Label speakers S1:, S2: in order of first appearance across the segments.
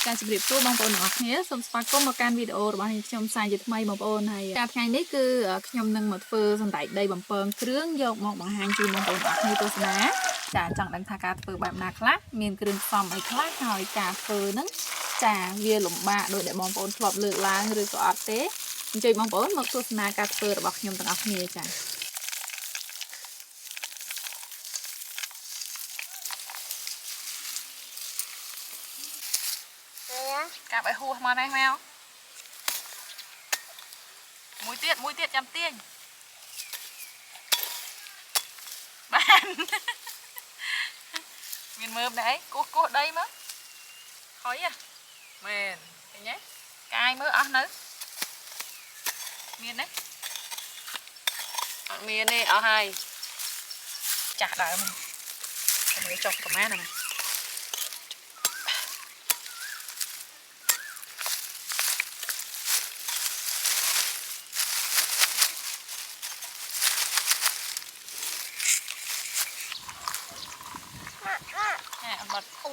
S1: การជម្រាបសួរបងប្អូនទាំងអស់គ្នាសូមស្វាគមន៍មកកាន់វីដេអូរបស់ខ្ញុំសាជាថ្មីបងប្អូនហើយការថ្ងៃនេះគឺខ្ញុំនឹងមកធ្វើសណ្តែកដីបំពងគ្រឿងយកមកបង្ហាញជូនបងប្អូនទាំងអស់គ្នាទស្សនាចាចង់ដឹងថាការធ្វើបែបណាខ្លះមានគ្រឿងផ្សំអីខ្លះហើយការធ្វើហ្នឹងចាវាលំបាកដោយដែលបងប្អូនធ្លាប់លើកឡើងឬក៏អត់ទេអញ្ជើញបងប្អូនមកទស្សនាការធ្វើរបស់ខ្ញុំទាំងអស់គ្នាចាកាប់ឲ្យហួសមកនេះមកមួយទៀតចាំទាញបានមានមើលដែរគោះដីមើលហុយមែនឃើញទេកាយមើលអស់នៅមានទេអត់មានទេអស់ហើយចាស់ដើមមើលចុះប្រមាណណាអត់អូ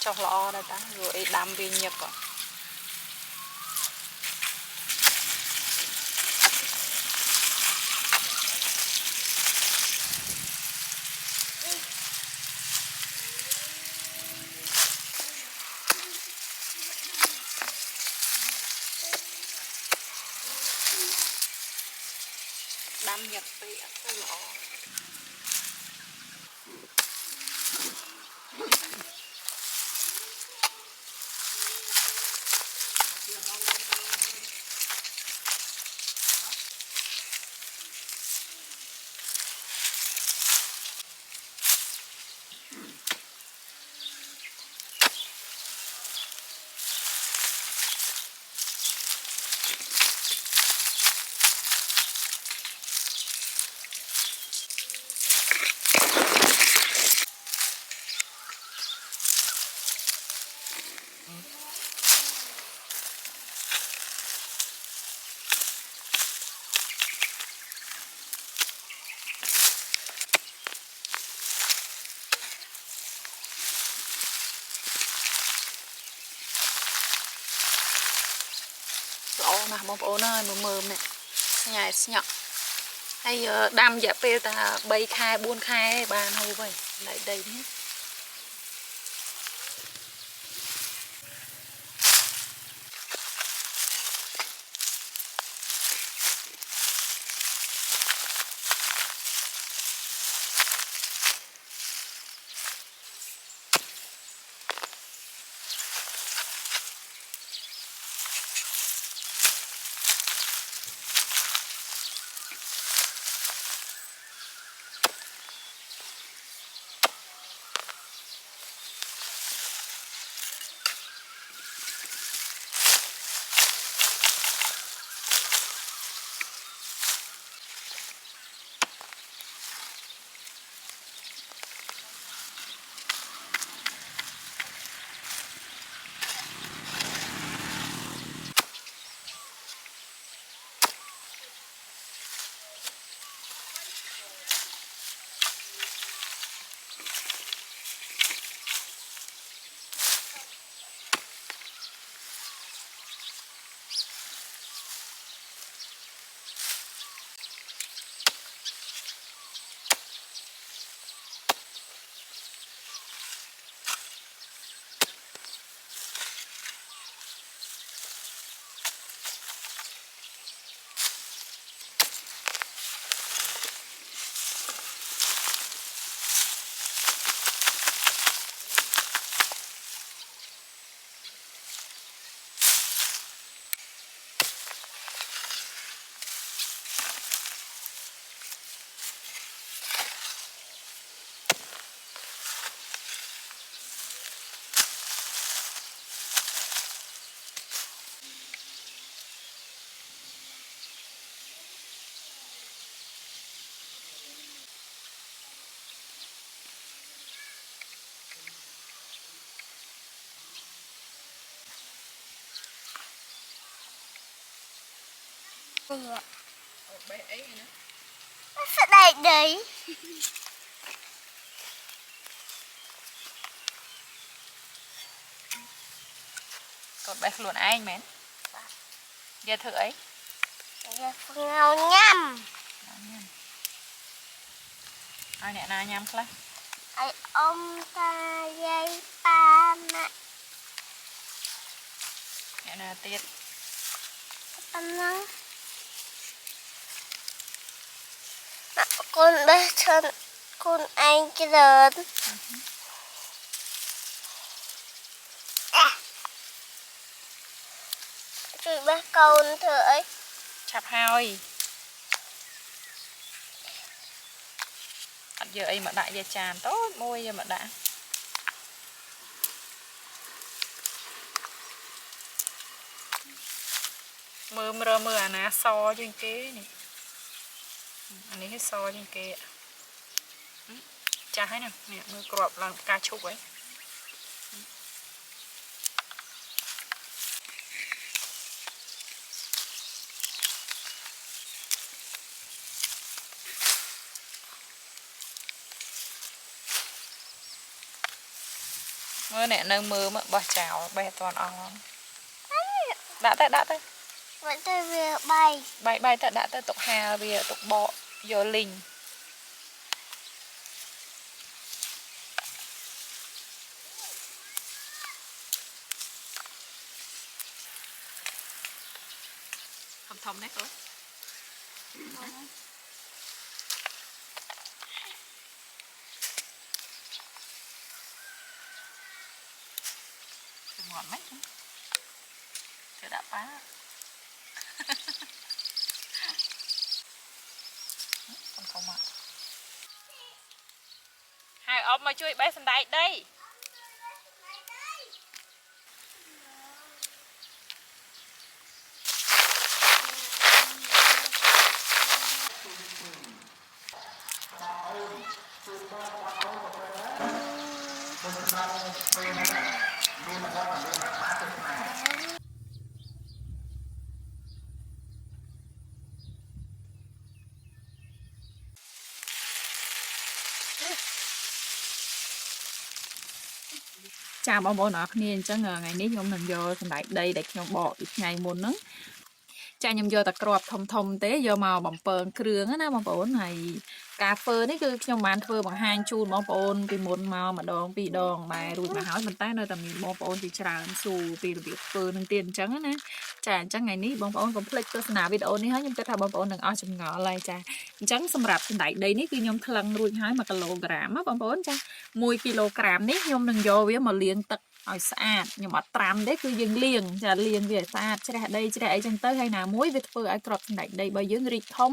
S1: ចុះល្អដែរតាព្រោះអីដាំវាញឹកគាត់ដាំញឹកពេកអត់ទៅល្អល្អណាស់បងប្អូនអើយមើលនេះស្ញែស្ញក់ហើយដាំរយៈពេលតែ3ខែ4ខែបានហូបហើយដីនេះ bé ấy nữa
S2: sẽ đây đấy
S1: còn bé luôn anh mến giờ thử ấy
S2: ngào nhâm
S1: ai nè na nhâm khá
S2: ai ông ta dây ba mẹ
S1: nè na tiết
S2: anh nói con bé chân con anh cái lớn chị bé con thử ấy
S1: chạp hai giờ ấy mà đại giờ tràn tốt môi giờ mà đã mưa à ná so trên kế này anh ấy hết so trên kế chả thấy nè nè mưa crop là ca chúc ấy mưa nè nâng mưa mà bỏ chảo bè toàn on đã tới
S2: vẫn tôi vừa
S1: bay tới đã tới tục hà về tục bọ giờ lình thầm đấy thôi ngọt mấy chứ đã phá không ạ hai ông mà chui bé sân đáy đây chàoបងប្អូនអរគ្នាអញ្ចឹងថ្ងៃនេះខ្ញុំនឹងយកសណ្តែកដីដែលខ្ញុំបកពីថ្ងៃមុនហ្នឹងចាខ្ញុំយកតែក្របធំទេយកមកបំពងគ្រឿងណាបងប្អូនហើយការធ្វើនេះគឺខ្ញុំបានធ្វើបង្ហាញជូនបងប្អូនពីមុនមកម្ដងពីរដងដែររួចមកហើយប៉ុន្តែនៅតែមានបងប្អូនជាច្រើនសួរពីរបៀបធ្វើនឹងទៀតអញ្ចឹងណាចាអញ្ចឹងថ្ងៃនេះបងប្អូនកុំភ្លេចទស្សនាវីដេអូនេះហើយខ្ញុំគិតថាបងប្អូននឹងអស់ចម្ងល់ហើយចាអញ្ចឹងសម្រាប់សណ្តែកដីនេះគឺខ្ញុំថ្លឹងរួចហើយ1គីឡូក្រាមណាបងប្អូនចា1គីឡូក្រាមនេះខ្ញុំនឹងយកវាមកលាងទឹកឲ្យស្អាតខ្ញុំអត់ត្រាំទេគឺយើងលាងចាលាងវាឲ្យស្អាតជ្រះដីជ្រះអីចឹងទៅហើយណាមួយវាធ្វើឲ្យក្របសណ្តែកដីរបស់យើងរីកធំ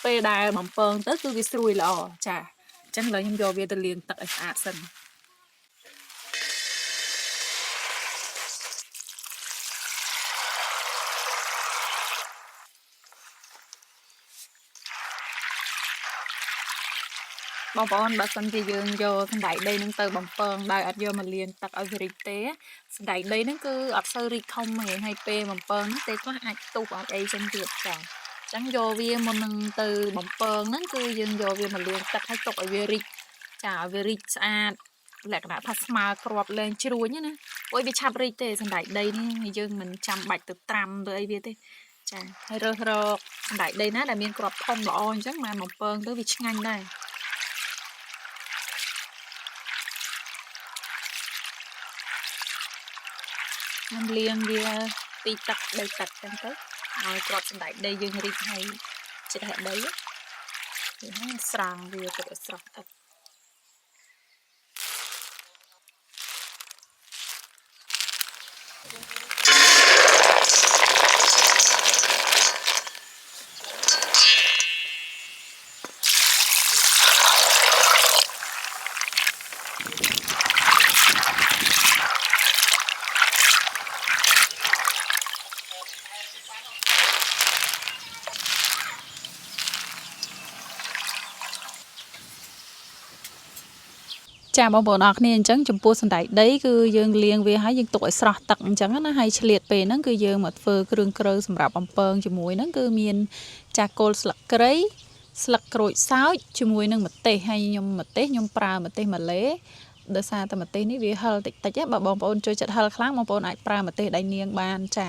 S1: ពេលដែលបំពងទៅគឺវាស្រួយល្អចាអញ្ចឹងឥឡូវខ្ញុំយកវាទៅលាងទឹកឲ្យស្អាតសិនបងប្អូនបើសិនជាយើងយកសណ្តែកដីនឹងទៅបំពងដោយអត់យកមកលាងទឹកឲ្យរីកទេសណ្តែកដីហ្នឹងគឺអត់សូវរីកធំទេហើយពេលបំពងហ្នឹងទេខ្លះអាចទុបអត់អីចឹងទៀតចាអញ្ចឹងយកវាមុននឹងទៅបំពងហ្នឹងគឺយើងយកវាមកលាងទឹកឲ្យទុកឲ្យវារីកចាឲ្យវារីកស្អាតលក្ខណៈថាស្មើគ្រាប់លែងជ្រួញណាអូយវាឆាប់រីកទេសណ្តែកដីនេះយើងមិនចាំបាច់ទៅត្រាំទៅអីវាទេចាហើយរើសរកសណ្តែកដីណាដែលមានគ្រាប់ធំល្អអញ្ចឹងបានបំពងទៅវាឆ្ងាញ់ដែរខ្ញុំលាងវាពីទឹក3ទឹកចឹងទៅឲ្យគ្រាប់សណ្តែកដីយើងរីកហើយជ្រះដីវាហើយស្រង់វាទៅឲ្យស្រស់ទឹកច ចាបងប្អូនអរគ្នាអញ្ចឹងចំពោះសណ្តែកដីគឺយើងលាងវាហើយយើងទុកឲ្យស្រស់ទឹកអញ្ចឹងណាហើយឆ្លៀតពេលហ្នឹងគឺយើងមកធ្វើគ្រឿងក្រៅសម្រាប់អំពងជាមួយហ្នឹងគឺមានចាគល់ស្លឹកគ្រៃស្លឹកក្រូចសើចជាមួយនឹងម្ទេសហើយខ្ញុំប្រើម្ទេសម្លេដោយសារតែម្ទេសនេះវាហឹរតិចតិចបើបងប្អូនចូលចិត្តហឹរខ្លាំងបងប្អូនអាចប្រើម្ទេសដៃនាងបានចា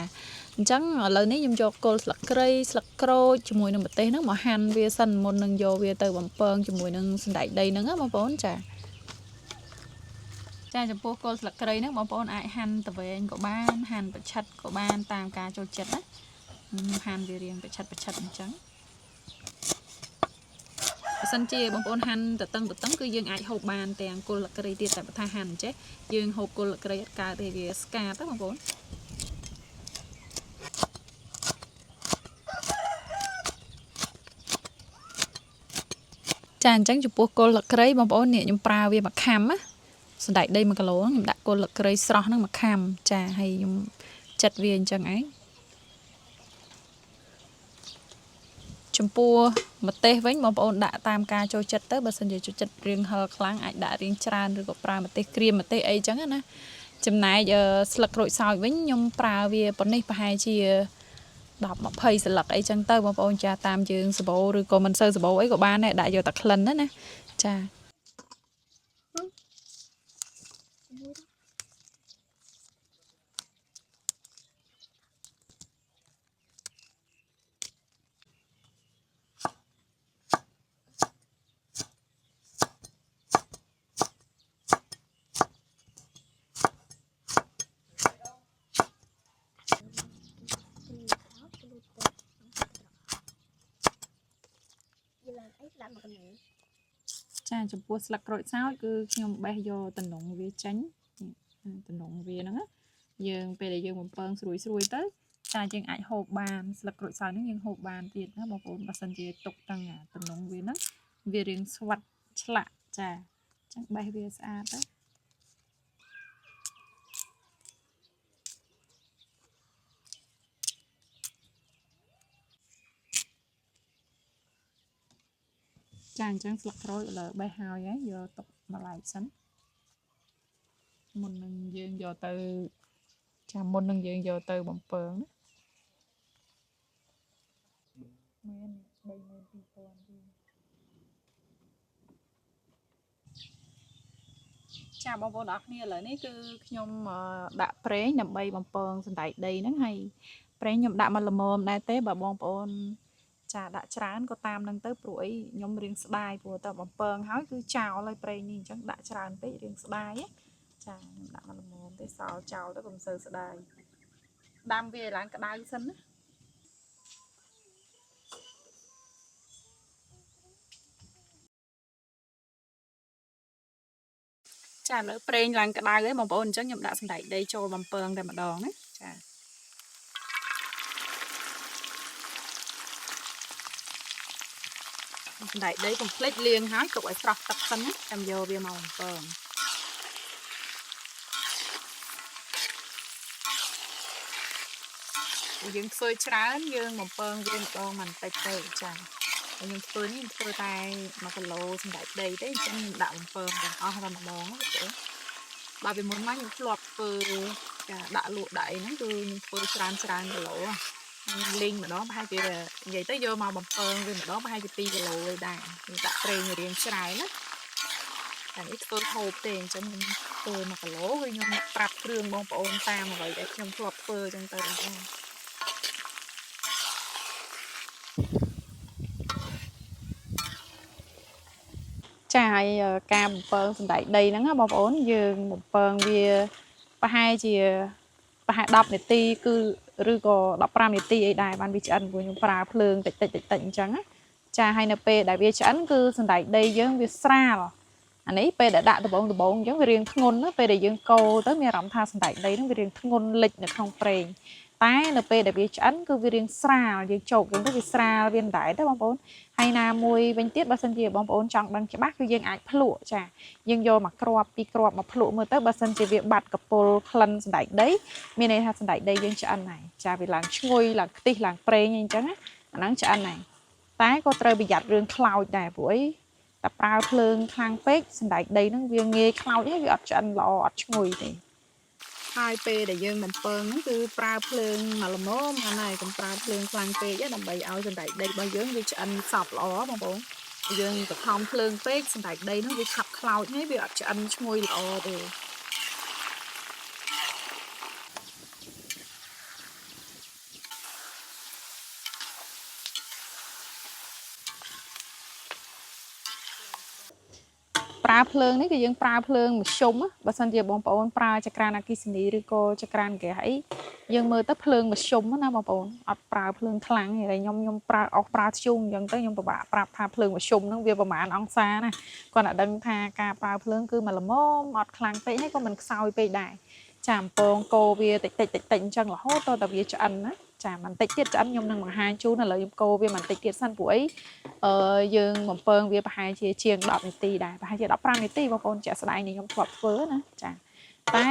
S1: អញ្ចឹងឥឡូវនេះខ្ញុំយកគល់ស្លឹកគ្រៃស្លឹកក្រូចជាមួយនឹងម្ទេសហ្នឹងមកហាន់វាសិនមុននឹងយកវាទៅបំពងជាមួយនឹងសណ្តែកដីហ្នឹងណាបងប្អូនចាចំពោះគល់ស្លឹកគ្រៃហ្នឹងបងប្អូនអាចហាន់ទៅវែងក៏បានហាន់ប្រឆិតក៏បានតាមការចូលចិត្តណាហាន់វារៀងប្រឆិតអញ្ចឹងបើសិនជាបងប្អូនហាន់តឹងគឺយើងអាចហូបបានទាំងគល់ស្លឹកគ្រៃទៀតតែបើថាហាន់ចេះយើងហូបគល់ស្លឹកគ្រៃអត់កើតទេវាស្កាតណាបងប្អូនចាអញ្ចឹងចំពោះគល់ស្លឹកគ្រៃបងប្អូននេះខ្ញុំប្រើវា1ខាំណាសណ្តែកដី1គីឡូខ្ញុំដាក់គល់ស្លឹកគ្រៃស្រស់ហ្នឹង1ខាំចាហើយខ្ញុំចិតវាអញ្ចឹងឯងចំពោះម្ទេសវិញបងប្អូនដាក់តាមការចូលចិត្តទៅបើសិនជាចូលចិត្តរៀងហឹរខ្លាំងអាចដាក់រៀងច្រើនឬក៏ប្រើម្ទេសក្រៀមម្ទេសអីអញ្ចឹងណាចំណែកស្លឹកក្រូចសើចវិញខ្ញុំប្រើវាប៉ុណ្នេះប្រហែលជា10 20ស្លឹកអីចឹងទៅបងប្អូនចាតាមយើងសបោឬក៏មិនសូវសបោអីក៏បានដែរដាក់យកតែក្លិនណាចាចំពោះស្លឹកក្រូចសើចគឺខ្ញុំបេះយកតំណុងវាចេញតំណុងវាហ្នឹងណាយើងពេលដែលយើងបំពងស្រួយទៅចាយើងអាចហូបបានស្លឹកក្រូចសើចហ្នឹងយើងហូបបានទៀតណាបងប្អូនបើសិនជាទុកទាំងតំណុងវាហ្នឹងវារៀងស្វិតឆ្លាក់ចាអញ្ចឹងបេះវាស្អាតទៅចាអញ្ចឹងស្លឹកក្រូចឥឡូវបេះហើយយកទុកមួយឡែកសិនមុននឹងយើងយកទៅបំពងណាមាន32000ចាបងប្អូនអរគ្នាឥឡូវនេះគឺខ្ញុំដាក់ប្រេងដើម្បីបំពងសណ្តែកដីហ្នឹងហើយប្រេងខ្ញុំដាក់មកល្មមដែរទេបើបងប្អូនចាដាក់ច្រើនក៏តាមនឹងទៅព្រោះអីខ្ញុំរៀងស្ដាយព្រោះតែបំពងហើយគឺចោលហើយប្រេងនេះអញ្ចឹងដាក់ច្រើនពេករៀងស្ដាយចាខ្ញុំដាក់មកល្មមទេសល់ចោលទៅកុំសូវស្ដាយដាំវាឲ្យឡើងក្តៅសិនណាចាឥឡូវប្រេងឡើងក្តៅហើយបងប្អូនអញ្ចឹងខ្ញុំដាក់សណ្តែកដីចូលបំពងតែម្ដងណាចាសណ្តែកដីកុំភ្លេចលាងហើយទុកឲ្យស្រស់ទឹកសិនណាចាំយកវាមកបំពងយើងធ្វើច្រើនយើងបំពងវាម្ដងមិនតិចទេចាខ្ញុំធ្វើនេះធ្វើតែ1គីឡូសណ្តែកដីទេអញ្ចឹងខ្ញុំដាក់បំពងទាំងអស់តែម្ដងណាបងបើពីមុនមកខ្ញុំធ្លាប់ធ្វើចាដាក់លក់ដាក់អីហ្នឹងគឺខ្ញុំធ្វើច្រើនគីឡូលេងម្ដងប្រហែលជានិយាយទៅយកមកបំពងវាម្ដងប្រហែលជា2គីឡូឯដែរខ្ញុំដាក់ប្រេងរៀងច្រើនណាតែនេះធ្វើហូបទេអញ្ចឹងខ្ញុំធ្វើ1គីឡូហើយខ្ញុំប្រាប់គ្រឿងបងប្អូនតាមអ្វីដែលខ្ញុំធ្លាប់ធ្វើអញ្ចឹងទៅបងចាហើយការបំពងសណ្តែកដីហ្នឹងណាបងប្អូនយើងបំពងវាប្រហែល10នាទីគឺឬក៏15នាទីអីដែរបានវាឆ្អិនព្រោះខ្ញុំប្រើភ្លើងតិចអញ្ចឹងណាចាហើយនៅពេលដែលវាឆ្អិនគឺសណ្តែកដីយើងវាស្រាលអានេះពេលដែលដាក់ដបងអញ្ចឹងវារៀងធ្ងន់ណាពេលដែលយើងកូរទៅមានអារម្មណ៍ថាសណ្តែកដីហ្នឹងវារៀងធ្ងន់លិចនៅក្នុងប្រេងតែនៅពេលដែលវាឆ្អិនគឺវារៀងស្រាលយើងចោកយើងទៅវាស្រាលវាមិនដែរទេបងប្អូនហើយណាមួយវិញទៀតបើសិនជាបងប្អូនចង់ដឹងច្បាស់គឺយើងអាចភ្លក់ចាយើងយកមកគ្រាប់2គ្រាប់មកភ្លក់មើលទៅបើសិនជាវាបាត់កពុលក្លិនសណ្តែកដីមានន័យថាសណ្តែកដីយើងឆ្អិនហើយចាវាឡើងឈ្ងុយឡើងខ្ទិះឡើងប្រេងអីចឹងណាអាហ្នឹងឆ្អិនហើយតែក៏ត្រូវប្រយ័ត្នរឿងខ្លោចដែរព្រោះអី តែប្រើភ្លើងខ្លាំងពេកសណ្តែកដីហ្នឹងវាងាយខ្លោចហើយវាអត់ឆ្អិនល្អអត់ឈ្ងុយទេហើយពេលដែលយើងបំពងហ្នឹងគឺប្រើភ្លើងមកល្មមហ្នឹងហើយកុំប្រើភ្លើងខ្លាំងពេកទេដើម្បីឲ្យសណ្តែកដីរបស់យើងវាឆ្អិនសព្វល្អបងប្អូនយើងបខំភ្លើងពេកសណ្តែកដីហ្នឹងវាឆាប់ខ្លោចហើយវាអត់ឆ្អិនឈ្ងុយល្អទេប្រើភ្លើងនេះគឺយើងប្រើភ្លើងមធ្យមបើសិនជាបងប្អូនប្រើចក្រានអគ្គិសនីឬក៏ចក្រានហ្គាសអីយើងមើលទៅភ្លើងមធ្យមណាបងប្អូនអត់ប្រើភ្លើងខ្លាំងទេខ្ញុំប្រើអស់ប្រើធ្យូងអញ្ចឹងទៅខ្ញុំពិបាកប្រាប់ថាភ្លើងមធ្យមហ្នឹងវាប្រហែលអង្សាណាគាត់តែដឹងថាការប្រើភ្លើងគឺមកល្មមអត់ខ្លាំងពេកហើយក៏មិនខ្សោយពេកដែរចាអំពងកោវាតិចអញ្ចឹងរហូតដល់តែវាឆ្អិនណាចាបន្តិចទៀតឆ្អិនខ្ញុំនឹងបង្ហាញជូនឥឡូវខ្ញុំកូរវាបន្តិចទៀតសិនព្រោះអីយើងបំពងវាប្រហែលជាជាង10នាទីដែរប្រហែលជា15នាទីបងប្អូនជាក់ស្ដែងនេះខ្ញុំធ្លាប់ធ្វើណាចាតែ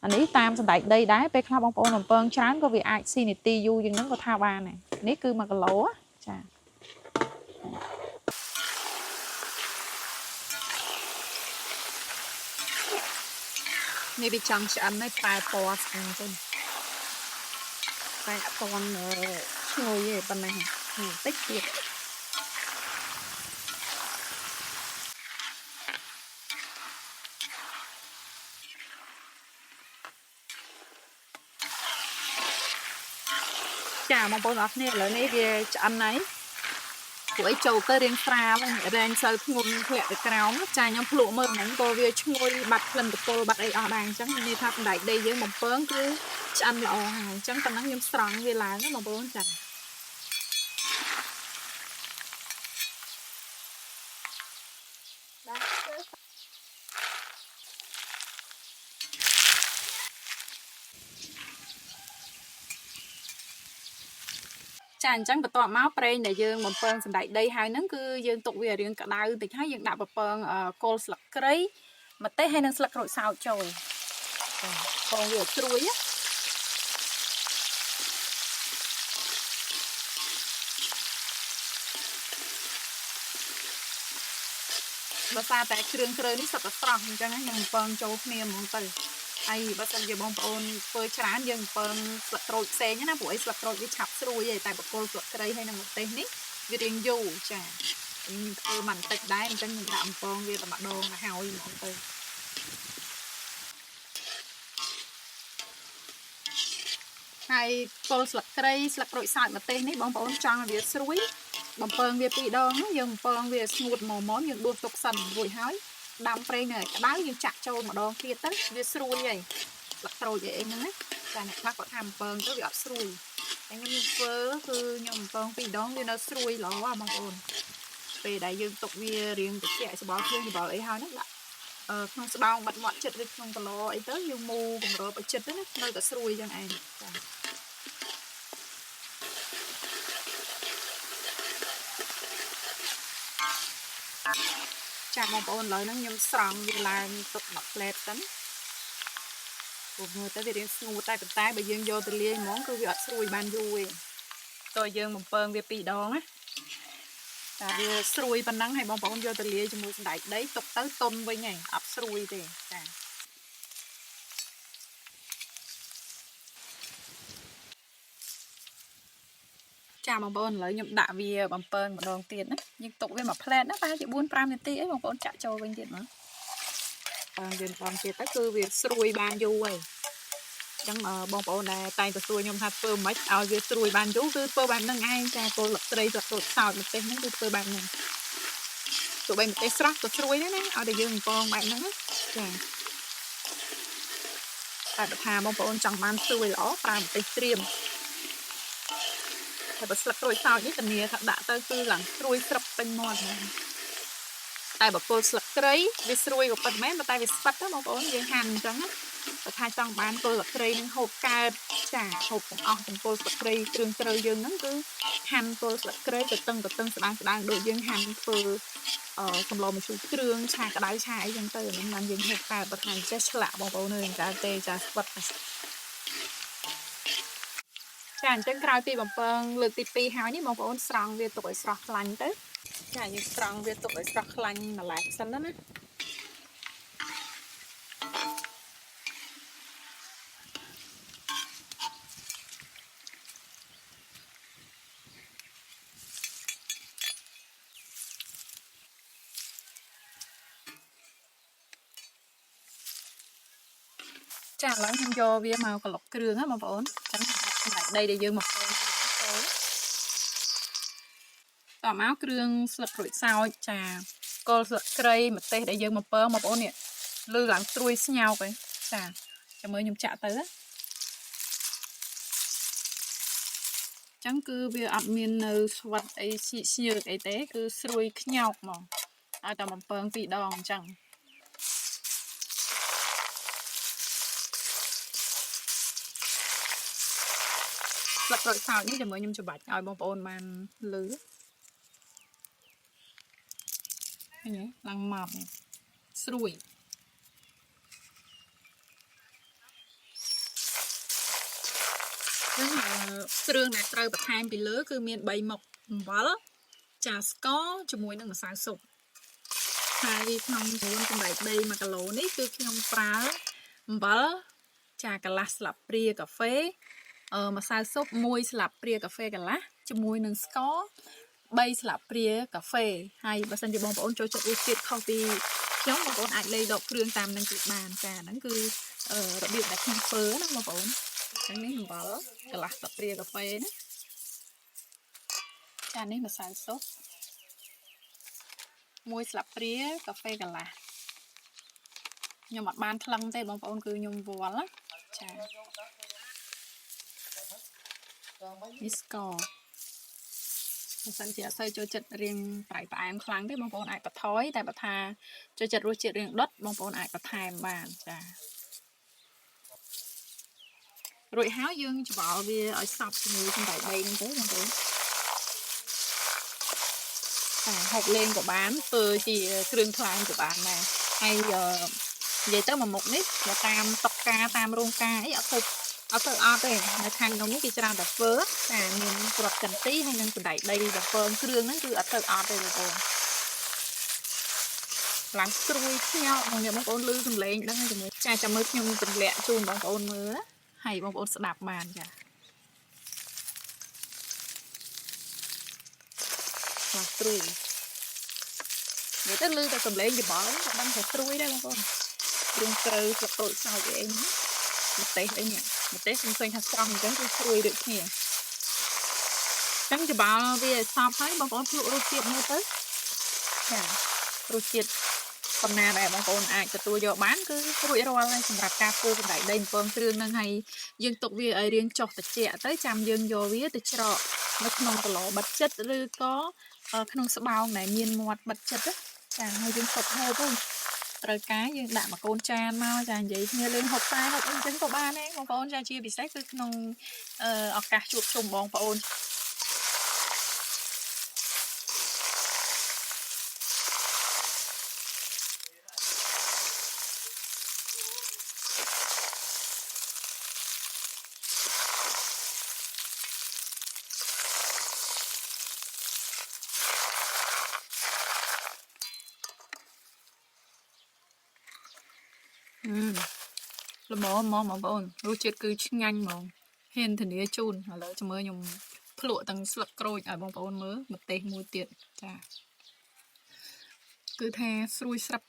S1: អានេះតាមសណ្តែកដីដែរពេលខ្លះបងប្អូនបំពងច្រើនក៏វាអាចស៊ីនាទីយូរជាងហ្នឹងក៏ថាបានដែរនេះគឺ1គីឡូចានេះវាចង់ឆ្អិនហើយតែពណ៌ស្អាតទៅតែអត់ទាន់ឈ្ងុយទេប៉ុណ្ណេះតិចទៀតចាបងប្អូនអរគ្នាឥឡូវនេះវាឆ្អិនហើយព្រោះអីចូលទៅរៀងស្រាលរែងសូវធ្ងន់ធ្លាក់ទៅក្រោមចាខ្ញុំភ្លក់មើលហ្នឹងក៏វាឈ្ងុយបាត់ក្លិនបកុលបាត់អីអស់ដែរអញ្ចឹងនិយាយថាសណ្តែកដីយើងបំពងគឺឆ្អិនល្អហើយអញ្ចឹងប៉ុណ្ណឹងខ្ញុំស្រង់វាឡើងបងប្អូនចាចាអញ្ចឹងបន្ទាប់មកប្រេងដែលយើងបំពងសណ្តែកដីហើយហ្នឹងគឺយើងទុកវារៀងក្តៅតិចហើយយើងដាក់បំពងគល់ស្លឹកគ្រៃម្ទេសហើយនិងស្លឹកក្រូចសើចចូលចាបងវាស្រួយណាបើសារតែគ្រឿងគ្រើនេះសុទ្ធតែស្រស់អញ្ចឹងខ្ញុំបំពងចូលគ្នាហ្មងទៅហើយបើសិនជាបងប្អូនធ្វើច្រើនយើងបំពងស្លឹកក្រូចផ្សេងណាព្រោះអីស្លឹកក្រូចវាឆាប់ស្រួយឯតែបកគល់ស្លឹកគ្រៃហើយនិងម្ទេសនេះវារៀងយូរចាខ្ញុំធ្វើមិនតិចដែរអញ្ចឹងខ្ញុំដាក់បំពងវាតែម្ដងទៅហើយហ្មងទៅហើយគល់ស្លឹកគ្រៃស្លឹកក្រូចសើចម្ទេសនេះបងប្អូនចង់ឲ្យវាស្រួយបំពងវា2ដងយើងបំពងវាស្ងួតម៉មយើងដួសទុកសិនរួចហើយដាំប្រេងនៅក្តៅយើងចាក់ចូលម្ដងទៀតទៅវាស្រួយហើយស្លឹកក្រូចអីហ្នឹងណាតែអ្នកខ្លះគាត់ថាបំពងទៅវាអត់ស្រួយតែខ្ញុំធ្វើគឺខ្ញុំបំពង2ដងវានៅស្រួយល្អបងប្អូនពេលដែលយើងទុកវារៀងត្រជាក់ច្បល់គ្រឿងច្បល់អីហើយហ្នឹងដាក់ក្នុងស្បោងបាត់មាត់ចិត្តឬក្នុងកឡអីទៅយើងមូកម្របឲ្យចិត្តទៅណានៅតែស្រួយចឹងឯងចាចាបងប្អូនឥឡូវហ្នឹងខ្ញុំស្រង់វាឡើងទុកមួយផ្លែតសិនព្រោះមើលទៅវារៀងស្ងួតតែប៉ុន្តែបើយើងយកទៅលាយហ្មងគឺវាអត់ស្រួយបានយូរទេតើយើងបំពងវា2ដងណាតែវាស្រួយប៉ុណ្ណឹងហើយបងប្អូនយកទៅលាយជាមួយសណ្តែកដីទុកទៅទុនវិញហើយអត់ស្រួយទេចាចាបងប្អូនឥឡូវខ្ញុំដាក់វាបំពងម្ដងទៀតណាយើងទុកវាមួយផ្លែតណាប្រហែលជា4-5នាទីអីបងប្អូនចាក់ចូលវិញទៀតមកបើយើងបំទៀតទៅគឺវាស្រួយបានយូរហើយអញ្ចឹងបងប្អូនដែលតែងទៅសួរខ្ញុំថាធ្វើមិនឲ្យវាស្រួយបានយូរគឺធ្វើបែបហ្នឹងឯងចាគល់លឹកត្រីស្លឹកក្រូចសើចម្ទេសហ្នឹងគឺធ្វើបែបហ្នឹងទោះបីម្ទេសស្រស់ក៏ស្រួយដែរណាឲ្យតែយើងបំពងបែបហ្នឹងចាតែបើថាបងប្អូនចង់បានស្រួយល្អប្រើម្ទេសត្រៀមតែបើស្លឹកក្រូចសើចនេះធានាថាដាក់ទៅគឺឡើងស្រួយស្រាប់ពេញមាត់ហ្នឹងតែបើគល់ស្លឹកគ្រៃវាស្រួយក៏ប៉ុន្តែតែវាស្វិតទៅបងប្អូនយើងហាន់អញ្ចឹងណាបើថាចង់បានគល់ស្លឹកគ្រៃនឹងហូបកើតចាហូបទាំងអស់ទាំងគល់ស្លឹកគ្រៃគ្រឿងត្រូវយើងហ្នឹងគឺហាន់គល់ស្លឹកគ្រៃទៅតឹងស្ដាងដូចយើងហាន់ធ្វើសម្លម្ជូរគ្រឿងឆាក្តៅឆាអីចឹងទៅហ្នឹងបានយើងហូបកើតបើថាចេះឆ្លាក់បងប្អូនអើយចាទេចាស្វិតចាអញ្ចឹងក្រោយពីបំពងលើកទី2ហើយនេះបងប្អូនស្រង់វាទុកឲ្យស្រស់ខ្លាញ់ទៅ ចាយើងត្រង់វាទុកឲ្យស្រស់ខ្លាញ់ម្ល៉េះសិនណាចាឥឡូវខ្ញុំយកវាមកក្លុកគ្រឿងណាបងប្អូនអញ្ចឹងសម្រាប់ដីដែលយើងមកធ្វើចូលតមកគ្រឿងស្លឹកក្រូចសើចចាគល់ស្លឹកគ្រៃម្ទេសដែលយើងមកពងបងប្អូននេះលឺឡើងត្រួយស្ញោកឯងចាចាំមើលខ្ញុំចាក់ទៅណាចឹងគឺវាអត់មាននៅស្វិតអីស្ញើកអីទេគឺស្រួយខ្ញោកហ្មងឲ្យតែបំពង2ដងអញ្ចឹងស្លឹកក្រូចសើចនេះជាមួយខ្ញុំច្បាច់ឲ្យបងប្អូនបានលឺឃើញទេឡើងម៉ប់ស្រួយចឹងគ្រឿងដែលត្រូវបន្ថែមពីលើគឺមាន3មុខអំបិលចាស្ករជាមួយនឹងម្សៅស៊ុបហើយក្នុងចំនួនសម្រាប់ដី1គីឡូនេះគឺខ្ញុំប្រើអំបិលចាកន្លះស្លាបព្រាកាហ្វេម្សៅស៊ុប1ស្លាបព្រាកាហ្វេកន្លះជាមួយនឹងស្ករ3ស្លាបព្រាកាហ្វេហើយបើសិនជាបងប្អូនចូលចិត្តរសជាតិខុសពីខ្ញុំបងប្អូនអាចលៃដកគ្រឿងតាមនឹងទៀតបានចាហ្នឹងគឺរបៀបដែលខ្ញុំធ្វើណាបងប្អូនចឹងនេះអំបិលកន្លះស្លាបព្រាកាហ្វេណាចានេះម្សៅស៊ុប1ស្លាបព្រាកាហ្វេកន្លះខ្ញុំអត់បានថ្លឹងទេបងប្អូនគឺខ្ញុំវាល់ណាចានេះស្ករបើសិនជាអត់សូវចូលចិត្តរៀងប្រៃផ្អែមខ្លាំងទេបងប្អូនអាចបន្ថយតែបើថាចូលចិត្តរសជាតិរៀងដុតបងប្អូនអាចបន្ថែមបានចារួចហើយយើងច្បល់វាឲ្យសព្វជាមួយសណ្តែកដីហ្នឹងទៅបងប្អូនចាហូបលេងក៏បានធ្វើជាគ្រឿងខ្លែងក៏បានដែរហើយនិយាយទៅមួយមុខនេះបើតាមតុកការតាមរោងការអីអត់ទៅអត់ទេនៅខាងក្នុងនេះគេច្រើនតែធ្វើចាមានគ្រាប់ចន្ទីហើយនឹងសណ្តែកដីដែលពងគ្រឿងហ្នឹងគឺអត់ទៅអត់ទេបងប្អូនឡើងស្រួយខ្ញោកបងប្អូនឮសំឡេងដឹងហើយជាមួយចាចាំមើលខ្ញុំទម្លាក់ជូនបងប្អូនមើលហើយបងប្អូនស្ដាប់បានចាឡើងស្រួយនិយាយទៅឮតែសំឡេងច្បល់ក៏ដឹងថាស្រួយដែរបងប្អូនគ្រឿងក្រូចស្លឹកក្រូចសើចអីហ្នឹងម្ទេសអីនេះម្ទេសខ្ញុំឃើញថាស្រស់អញ្ចឹងគឺស្រួយដូចគ្នាអញ្ចឹងច្បល់វាឲ្យសព្វហើយបងប្អូនភ្លក់រសជាតិមើលទៅចារសជាតិប៉ុណ្ណាដែលបងប្អូនអាចទទួលយកបានគឺរួចរាល់ហើយសម្រាប់ការធ្វើសណ្តែកដីបំពងគ្រឿងហ្នឹងហើយយើងទុកវាឲ្យរៀងចុះត្រជាក់ទៅចាំយើងយកវាទៅច្រកនៅក្នុងកឡបិទចិត្តឬក៏ក្នុងស្បោងដែលមានមាត់បិទចិត្តចាហើយយើងទុកហូបទៅត្រូវការយើងដាក់មកកូនចានមកចានិយាយគ្នាលេងហូបតែហូបអីចឹងក៏បានដែរបងប្អូនចាជាពិសេសគឺក្នុងឱកាសជួបជុំបងប្អូនល្មមបងប្អូនរសជាតិគឺឆ្ងាញ់ហ្មងហ៊ានធានាជូនឥឡូវចាំមើលខ្ញុំភ្លក់ទាំងស្លឹកក្រូចឲ្យបងប្អូនមើលម្ទេសមួយទៀតចាគឺថាស្រួយស្រាប់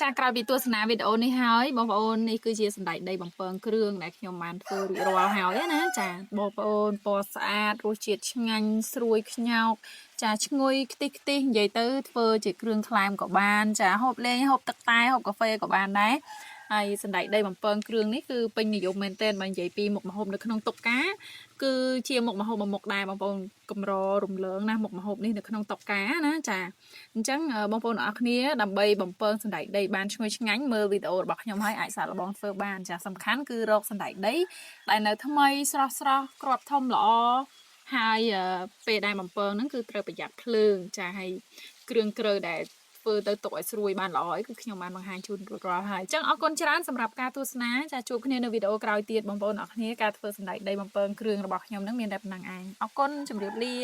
S1: ចាក្រោយពីទស្សនាវីដេអូនេះហើយបងប្អូននេះគឺជាសណ្តែកដីបំពងគ្រឿងដែលខ្ញុំបានធ្វើរួចរាល់ហើយណាចាបងប្អូនពណ៌ស្អាតរសជាតិឆ្ងាញ់ស្រួយខ្ញោកចាឈ្ងុយខ្ទិះនិយាយទៅធ្វើជាគ្រឿងក្លែមក៏បានចាហូបលេងហូបទឹកតែហូបកាហ្វេក៏បានដែរហើយសណ្តែកដីបំពងគ្រឿងនេះគឺពេញនិយមមែនទែនបើនិយាយពីមុខម្ហូបនៅក្នុងតុកកាគឺជាមុខម្ហូបមួយមុខដែរបងប្អូនកម្ររំលើងណាមុខម្ហូបនេះនៅក្នុងតុកកាណាចាអញ្ចឹងបងប្អូនអរគ្នាដើម្បីបំពងសណ្តែកដីបានឈ្ងុយឆ្ងាញ់មើលវីដេអូរបស់ខ្ញុំហើយអាចសាកល្បងធ្វើបានចាសំខាន់គឺរកសណ្តែកដីដែលនៅថ្មីស្រស់គ្រាប់ធំល្អហើយពេលដែលបំពងហ្នឹងគឺត្រូវប្រយ័ត្នភ្លើងចាហើយគ្រឿងគ្រើដែលធ្វើទៅទុកឲ្យស្រួយបានល្អគឺខ្ញុំបានបង្ហាញជូនរួចរាល់ហើយអញ្ចឹងអរគុណច្រើនសម្រាប់ការទស្សនាចាជួបគ្នានៅវីដេអូក្រោយទៀតបងប្អូនអរគ្នាការធ្វើសណ្តែកដីបំពងគ្រឿងរបស់ខ្ញុំនឹងមានតែប៉ុណ្្នឹងឯងអរគុណជម្រាបលា